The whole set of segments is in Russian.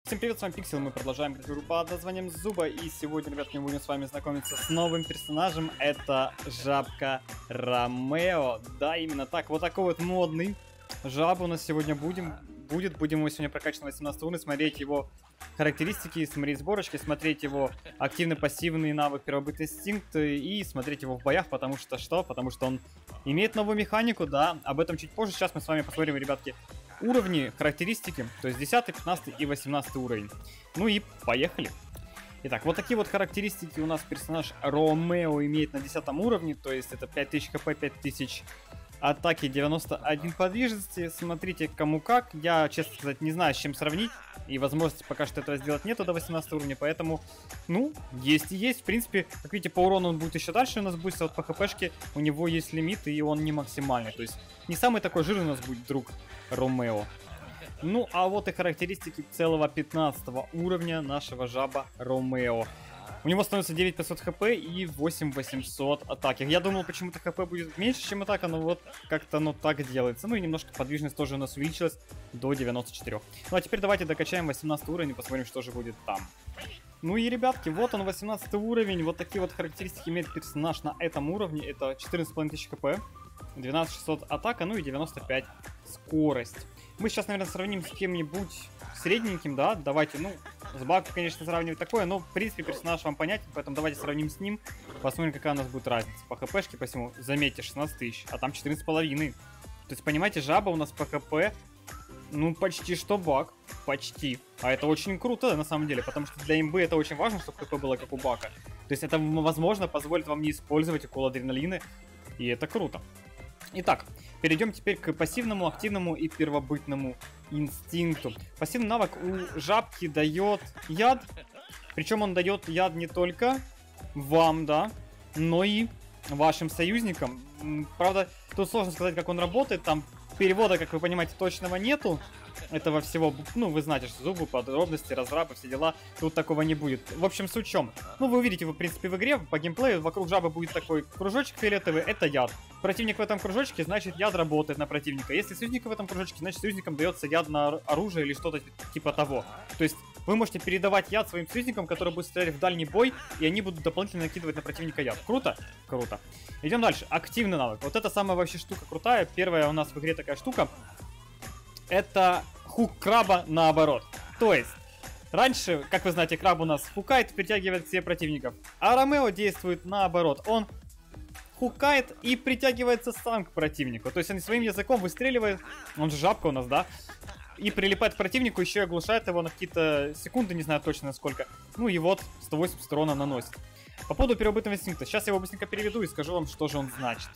Всем привет, с вами Пиксел, мы продолжаем игру под названием Зуба, и сегодня, ребят, мы будем с вами знакомиться с новым персонажем, это Жабка Ромео. Да, именно так, вот такой вот модный жаба у нас сегодня будем его сегодня прокачивать на 18 уровень, смотреть его характеристики, смотреть сборочки, смотреть его активно-пассивный навык первобытный инстинкт и смотреть его в боях, потому что он имеет новую механику, да, об этом чуть позже. Сейчас мы с вами посмотрим, ребятки, уровни, характеристики, то есть 10, 15 и 18 уровень. Ну и поехали. Итак, вот такие вот характеристики у нас персонаж Ромео имеет на 10 уровне, то есть это 5000 хп, 5000 атаки, 91 подвижности. Смотрите, кому как. Я, честно сказать, не знаю, с чем сравнить. И возможности пока что этого сделать нету до 18 уровня, поэтому, ну, есть и есть. В принципе, как видите, по урону он будет еще дальше у нас будет, а вот по хпшке у него есть лимит, и он не максимальный. То есть, не самый такой жирный у нас будет друг Ромео. Ну, а вот и характеристики целого 15 уровня нашего жаба Ромео. У него становится 9500 хп и 8800 атаки. Я думал, почему-то хп будет меньше, чем атака, но вот как-то оно так делается. Ну и немножко подвижность тоже у нас увеличилась до 94. Ну а теперь давайте докачаем 18 уровень и посмотрим, что же будет там. Ну и, ребятки, вот он, 18 уровень. Вот такие вот характеристики имеет персонаж на этом уровне. Это 14500 хп, 12600 атака, ну и 95 скорость. Мы сейчас, наверное, сравним с кем-нибудь средненьким, да, давайте, ну, с Баком, конечно, сравнивать такое, но, в принципе, персонаж вам понятен, поэтому давайте сравним с ним, посмотрим, какая у нас будет разница. По хпшке, по всему, заметьте, 16 тысяч, а там 14,5. То есть, понимаете, жаба у нас по хп, ну, почти что Бак, почти. А это очень круто, на самом деле, потому что для имбы это очень важно, чтобы хп было как у Бака. То есть, это, возможно, позволит вам не использовать укол адреналина, и это круто. Итак, перейдем теперь к пассивному, активному и первобытному инстинкту. Пассивный навык у жабки дает яд. Причем он дает яд не только вам, да, но и вашим союзникам. Правда, тут сложно сказать, как он работает. Там перевода, как вы понимаете, точного нету. Этого всего, ну, вы знаете, что зубы, подробности, разрабы, все дела. Тут такого не будет. В общем, суть в чем? Ну, вы увидите, в принципе, в игре, по геймплею, вокруг жабы будет такой кружочек фиолетовый, это яд. Противник в этом кружочке, значит, яд работает на противника. Если союзник в этом кружочке, значит, союзникам дается яд на оружие или что-то типа того. То есть, вы можете передавать яд своим союзникам, которые будут стрелять в дальний бой, и они будут дополнительно накидывать на противника яд. Круто? Круто. Идем дальше. Активный навык. Вот это самая вообще штука крутая. Первая у нас в игре такая штука. Это хук краба наоборот. То есть, раньше, как вы знаете, краб у нас хукает, притягивает к себе противников. А Ромео действует наоборот. Он хукает и притягивается сам к противнику. То есть он своим языком выстреливает, он же жабка у нас, да? И прилипает к противнику, еще и оглушает его на какие-то секунды, не знаю точно на сколько. Ну и вот 180 урона наносит. По поводу первобытного инстинкта. Сейчас я его быстренько переведу и скажу вам, что же он значит.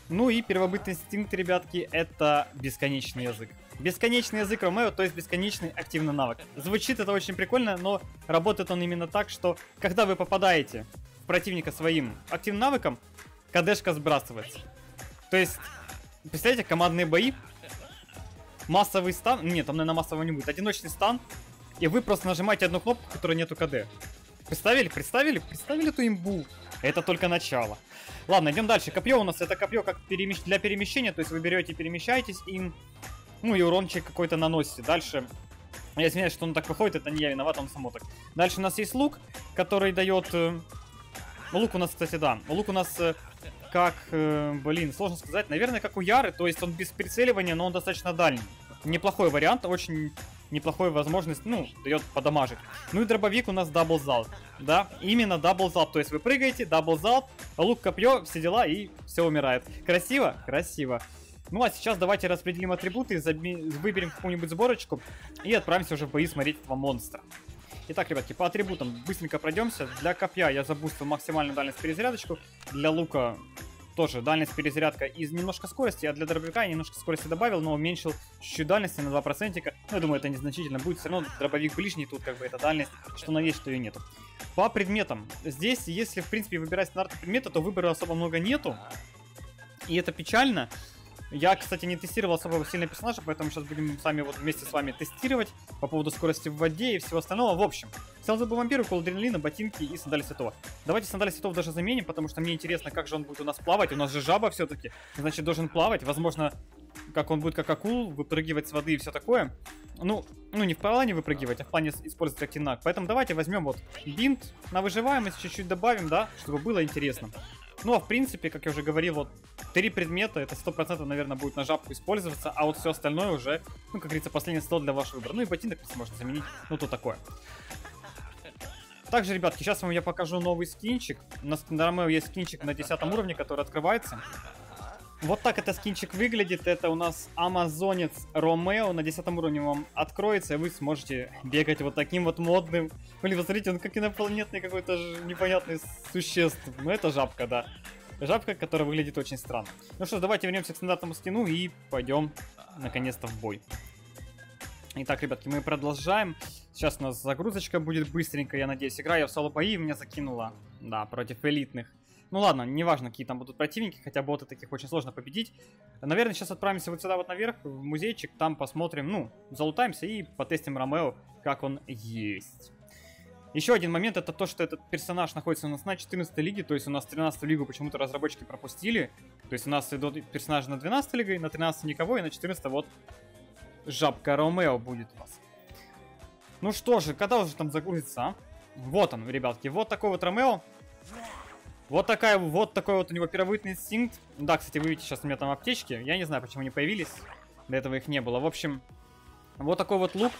Ну и первобытный инстинкт, ребятки, это бесконечный язык. Бесконечный язык Ромео, то есть бесконечный активный навык. Звучит это очень прикольно, но работает он именно так, что когда вы попадаете в противника своим активным навыком, КДшка сбрасывается. То есть, представляете, командные бои, массовый стан, нет, там, наверное, массового не будет, одиночный стан, и вы просто нажимаете одну кнопку, в которой нету КД. Представили? Представили? Представили эту имбу? Это только начало. Ладно, идем дальше. Копье у нас это копье как для перемещения, то есть вы берете и перемещаетесь им, ну и урончик какой-то наносите. Дальше, я извиняюсь, что он так выходит, это не я виноват, он само так. Дальше у нас есть лук, который дает... Лук у нас, кстати, да, лук у нас как, блин, сложно сказать, наверное, как у Яры, то есть он без прицеливания, но он достаточно дальний. Неплохой вариант, очень... неплохой возможность, ну, дает подамажить. Ну и дробовик у нас даблзалп, да, именно даблзалп, то есть вы прыгаете, даблзалп, лук, копье, все дела и все умирает. Красиво? Красиво. Ну а сейчас давайте распределим атрибуты, выберем какую-нибудь сборочку и отправимся уже в бои смотреть этого монстра. Итак, ребятки, по атрибутам быстренько пройдемся. Для копья я забустил максимальную дальность перезарядочку, для лука... тоже дальность перезарядка и немножко скорости, а для дробовика я немножко скорости добавил, но уменьшил чуть-чуть дальности на 2%. Ну, я думаю, это незначительно будет, все равно дробовик ближний, тут как бы эта дальность, что на есть, что и нету. По предметам. Здесь, если, в принципе, выбирать стандартные предметы, то выбора особо много нету, и это печально. Я, кстати, не тестировал особо сильного персонажа, поэтому сейчас будем сами вот вместе с вами тестировать по поводу скорости в воде и всего остального. В общем, взял зубы вампира, укол адреналина, ботинки и сандали святого. Давайте сандали святого даже заменим, потому что мне интересно, как же он будет у нас плавать. У нас же жаба все-таки, значит, должен плавать. Возможно, как он будет как акул, выпрыгивать с воды и все такое. Ну, Ну, не в плане выпрыгивать, а в плане использовать как тинак. Поэтому давайте возьмем вот бинт на выживаемость, чуть-чуть добавим, да, чтобы было интересно. Ну, а в принципе, как я уже говорил, вот 3 предмета, это 100%, наверное, будет на жабку использоваться, а вот все остальное уже, ну, как говорится, последний стол для вашего выбора. Ну, и ботинок можно заменить, ну, то такое. Также, ребятки, сейчас вам я покажу новый скинчик. У нас на Ромео есть скинчик на 10 уровне, который открывается. Вот так это скинчик выглядит. Это у нас амазонец Ромео. На 10 уровне вам откроется, и вы сможете бегать вот таким вот модным. Блин, посмотрите, он как инопланетный какой-то непонятный существ. Ну, это жабка, да. Жабка, которая выглядит очень странно. Ну что ж, давайте вернемся к стандартному скину и пойдем наконец-то в бой. Итак, ребятки, мы продолжаем. Сейчас у нас загрузочка будет быстренько, я надеюсь. Игра я в соло-бои, меня закинула, да, против элитных. Ну ладно, неважно, какие там будут противники, хотя боты таких очень сложно победить. Наверное, сейчас отправимся вот сюда вот наверх, в музейчик, там посмотрим, ну, залутаемся и потестим Ромео, как он есть. Еще один момент, это то, что этот персонаж находится у нас на 14 лиге, то есть у нас 13 лигу почему-то разработчики пропустили. То есть у нас идут персонажи на 12 лиге, на 13 никого, и на 14 вот жабка Ромео будет у нас. Ну что же, когда уже там загрузится, а? Вот он, ребятки, вот такой вот Ромео. Вот такой вот у него первобытный инстинкт. Да, кстати, вы видите, сейчас у меня там аптечки. Я не знаю, почему они появились. До этого их не было. В общем, вот такой вот лук.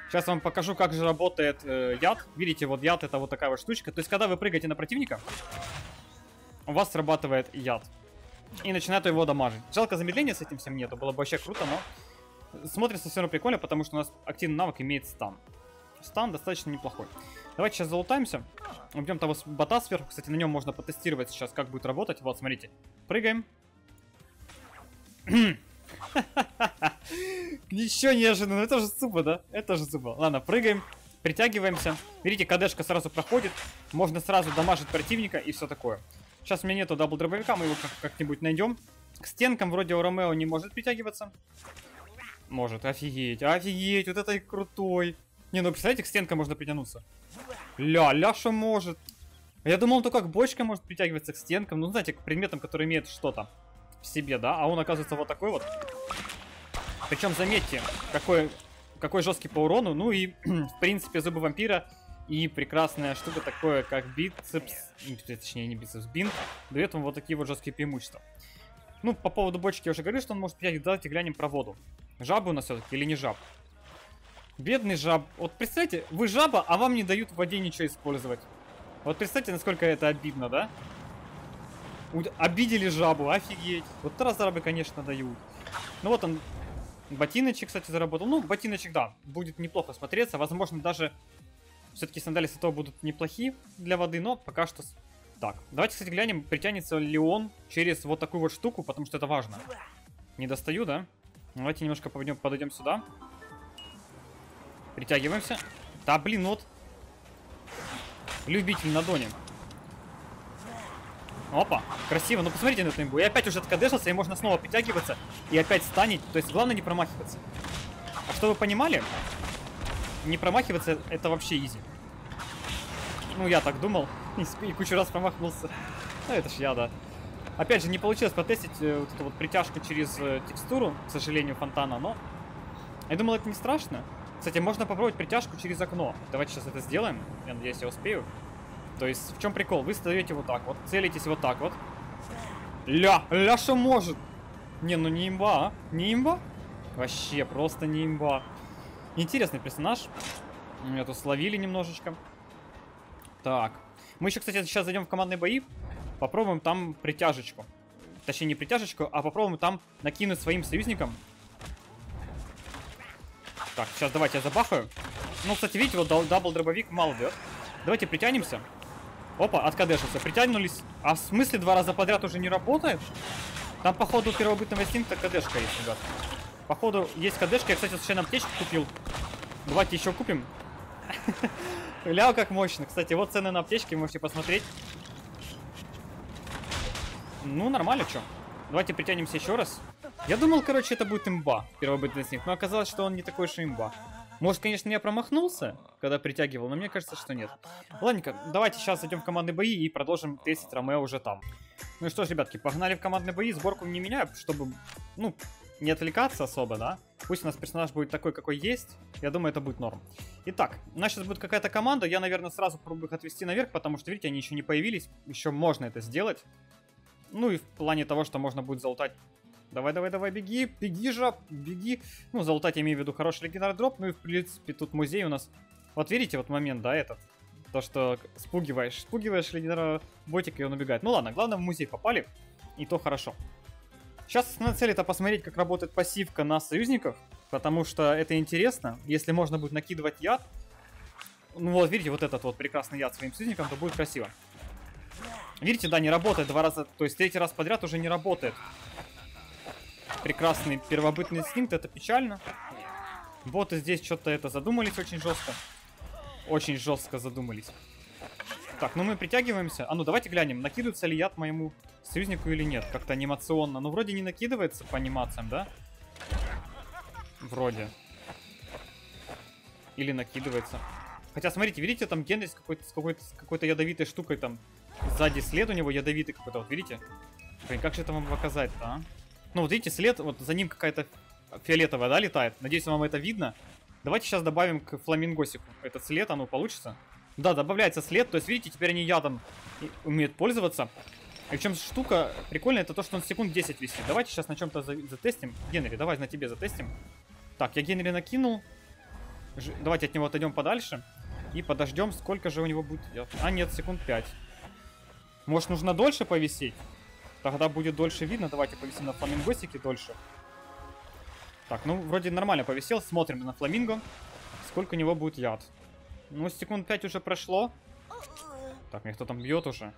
Сейчас вам покажу, как же работает яд. Видите, вот яд это вот такая вот штучка. То есть, когда вы прыгаете на противника, у вас срабатывает яд. И начинает его дамажить. Жалко, замедления с этим всем нету. Было бы вообще круто, но смотрится все равно прикольно, потому что у нас активный навык имеет стан. Стан достаточно неплохой. Давайте сейчас залутаемся. Убьем того бота сверху. Кстати, на нем можно потестировать сейчас, как будет работать. Вот, смотрите. Прыгаем. Ничего неожиданно. Это же супа, да? Это же супа. Ладно, прыгаем. Притягиваемся. Видите, КДшка сразу проходит. Можно сразу дамажить противника и все такое. Сейчас у меня нету дабл-дробовика. Мы его как-нибудь найдем. К стенкам вроде у Ромео не может притягиваться. Может, офигеть. Офигеть, вот это и крутой. Не, ну представляете, к стенкам можно притянуться. Ляша может. Я думал, он только к бочкам может притягиваться, к стенкам. Ну, знаете, к предметам, которые имеют что-то в себе, да? А он, оказывается, вот такой вот. Причем, заметьте, какой жесткий по урону. Ну и, в принципе, зубы вампира и прекрасная штука такое, как бицепс, точнее, не бицепс, бинт, дает вам вот такие вот жесткие преимущества. Ну, по поводу бочки я уже говорил, что он может притягивать. Давайте глянем про воду. Жабы у нас все-таки или не жаб? Бедный жаб. Вот представьте, вы жаба, а вам не дают в воде ничего использовать. Вот представьте, насколько это обидно, да? Обидели жабу, офигеть. Вот разрабы, конечно, дают. Ну вот он, ботиночек, кстати, заработал. Ну, ботиночек, да, будет неплохо смотреться. Возможно, даже все-таки сандали с этого будут неплохие для воды, но пока что... Так, давайте, кстати, глянем, притянется ли он через вот такую вот штуку, потому что это важно. Не достаю, да? Давайте немножко подойдем сюда. Притягиваемся. Да, блин, вот. Любитель на доне. Опа, красиво. Ну, посмотрите на эту имбу. И опять уже откадешился, и можно снова притягиваться. И опять станет. То есть, главное не промахиваться. А что вы понимали? Не промахиваться, это вообще изи. Ну, я так думал. И кучу раз промахнулся. Ну, это ж я, да. Опять же, не получилось потестить вот эту вот притяжку через текстуру, к сожалению, фонтана, но... Я думал, это не страшно. Кстати, можно попробовать притяжку через окно. Давайте сейчас это сделаем. Я надеюсь, я успею. То есть, в чем прикол? Вы стоите вот так вот, целитесь вот так вот. Ля, что может? Не, ну не имба, а? Не имба? Вообще, просто не имба. Интересный персонаж. Меня тут словили немножечко. Так. Мы еще, кстати, сейчас зайдем в командные бои. Попробуем там притяжечку. Точнее, не притяжечку, а попробуем там накинуть своим союзникам. Так, сейчас давайте я забахаю. Ну, кстати, видите, вот дабл-дробовик мало дает. Давайте притянемся. Опа, откадешился. Притянулись. А в смысле 2 раза подряд уже не работает? Там, походу, первобытного инстинкта кадешка есть, ребят. Походу, есть кадешка. Я, кстати, случайно аптечку купил. Давайте еще купим. Ля, как мощно. Кстати, вот цены на аптечки, можете посмотреть. Ну, нормально, что. Давайте притянемся еще раз. Я думал, короче, это будет имба, первобытный инстинкт, но оказалось, что он не такой уж имба. Может, конечно, я промахнулся, когда притягивал, но мне кажется, что нет. Ладненько, давайте сейчас зайдем в командные бои и продолжим тестить Ромео уже там. Ну и что ж, ребятки, погнали в командные бои, сборку не меняю, чтобы, ну, не отвлекаться особо, да? Пусть у нас персонаж будет такой, какой есть. Я думаю, это будет норм. Итак, у нас сейчас будет какая-то команда. Я, наверное, сразу попробую их отвести наверх, потому что, видите, они еще не появились. Еще можно это сделать. Ну и в плане того, что можно будет залутать. Давай, давай, давай, беги, беги же, беги. Ну, залутать я имею в виду хороший легендарный дроп. Ну и, в принципе, тут музей у нас. Вот видите, вот момент, да, этот. То, что спугиваешь легендарного ботика, и он убегает. Ну ладно, главное, в музей попали. И то хорошо. Сейчас основная цель — это посмотреть, как работает пассивка на союзников. Потому что это интересно. Если можно будет накидывать яд. Ну вот, видите, вот этот вот прекрасный яд своим союзникам, то будет красиво. Видите, да, не работает 2 раза. То есть 3-й раз подряд уже не работает. Прекрасный первобытный инстинкт, это печально. Боты здесь что-то это задумались очень жестко. Очень жестко задумались. Так, ну мы притягиваемся. А ну давайте глянем, накидывается ли яд моему союзнику или нет. Как-то анимационно. Ну вроде не накидывается по анимациям, да? Вроде. Или накидывается. Хотя смотрите, видите, там Генри с какой-то ядовитой штукой там. Сзади след у него ядовитый какой-то, вот видите? Блин, как же это вам показать-то, а? Ну вот видите, след, вот за ним какая-то фиолетовая, да, летает. Надеюсь, вам это видно. Давайте сейчас добавим к фламингосику этот след, оно получится. Да, добавляется след, то есть, видите, теперь они ядом умеют пользоваться. И в чем штука прикольная, это то, что он секунд 10 висит. Давайте сейчас на чем-то затестим. Генри, давай на тебе затестим. Так, я Генри накинул. Давайте от него отойдем подальше. И подождем, сколько же у него будет... А, нет, секунд 5. Может, нужно дольше повисеть? Тогда будет дольше видно. Давайте повисим на фламингосике дольше. Так, ну, вроде нормально повисел. Смотрим на фламинго. Сколько у него будет яд. Ну, секунд 5 уже прошло. Так, меня кто там бьет уже.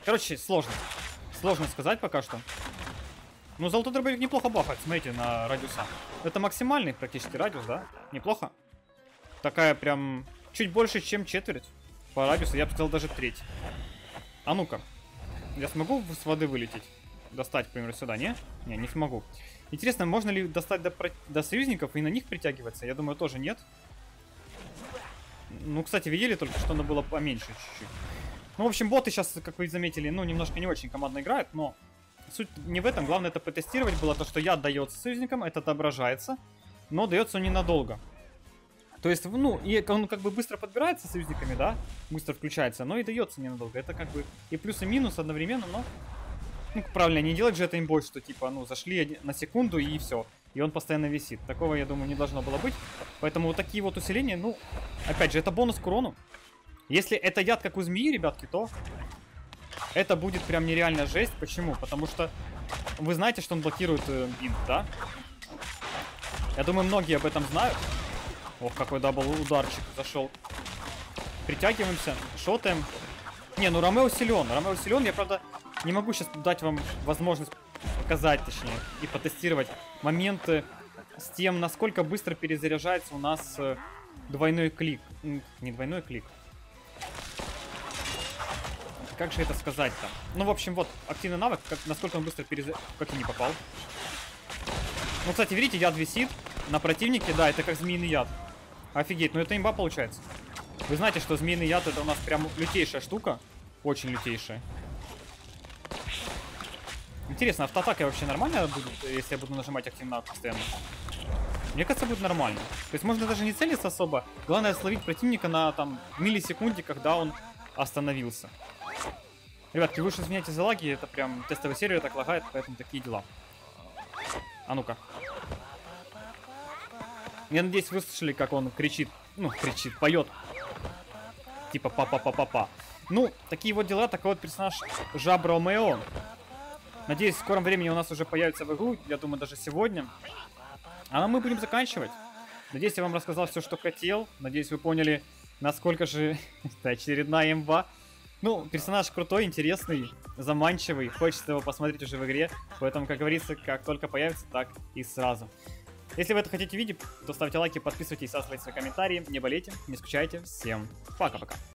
Короче, сложно. Сложно сказать пока что. Ну, золотой дробовик неплохо бахает, смотрите, на радиуса. Это максимальный практически радиус, да? Неплохо. Такая прям чуть больше, чем четверть. По радиусу, я бы сказал, даже треть. А ну-ка. Я смогу с воды вылететь? Достать, к примеру, сюда, не? Не смогу. Интересно, можно ли достать до союзников и на них притягиваться? Я думаю, тоже нет. Ну, кстати, видели только, что оно было поменьше чуть-чуть. Ну, в общем, боты сейчас, как вы заметили, ну, немножко не очень командно играют, но суть не в этом. Главное это потестировать было, то, что яд дается союзникам, это отображается, но дается он ненадолго. То есть, ну, и он как бы быстро подбирается с союзниками, да, быстро включается, но и дается ненадолго. Это как бы и плюс, и минус одновременно, но, ну, правильно, не делать же это имбой, что типа, ну, зашли на секунду и все, и он постоянно висит. Такого, я думаю, не должно было быть. Поэтому вот такие вот усиления, ну, опять же, это бонус к урону. Если это яд, как у змеи, ребятки, то это будет прям нереальная жесть. Почему? Потому что вы знаете, что он блокирует бинт, да? Я думаю, многие об этом знают. Ох, какой дабл ударчик зашел. Притягиваемся, шотаем. Не, ну Ромео силен. Я, правда, не могу сейчас дать вам возможность показать, точнее, и потестировать моменты с тем, насколько быстро перезаряжается у нас двойной клик. Не двойной клик. Как же это сказать-то? Ну, в общем, вот, активный навык, насколько он быстро перезаряжается. Как я не попал. Ну, кстати, видите, яд висит на противнике. Да, это как змеиный яд. Офигеть, ну это имба получается. Вы знаете, что змеиный яд это у нас прям лютейшая штука. Очень лютейшая. Интересно, автоатака вообще нормально будет, если я буду нажимать активный навык постоянно? Мне кажется, будет нормально. То есть можно даже не целиться особо. Главное словить противника на там миллисекунде, когда он остановился. Ребятки, вы уж извиняйте за лаги, это прям тестовая серия так лагает, поэтому такие дела. А ну-ка. Я надеюсь, вы слышали, как он кричит. Ну, кричит, поет. Типа па-па-па-па-па. Ну, такие вот дела, такой вот персонаж Жаб Ромео. Надеюсь, в скором времени у нас уже появится в игру. Я думаю, даже сегодня. А мы будем заканчивать. Надеюсь, я вам рассказал все, что хотел. Надеюсь, вы поняли, насколько же это очередная имба. Ну, персонаж крутой, интересный, заманчивый. Хочется его посмотреть уже в игре. Поэтому, как говорится, как только появится, так и сразу. Если вы это хотите видеть, то ставьте лайки, подписывайтесь, оставляйте свои комментарии. Не болейте, не скучайте. Всем пока-пока.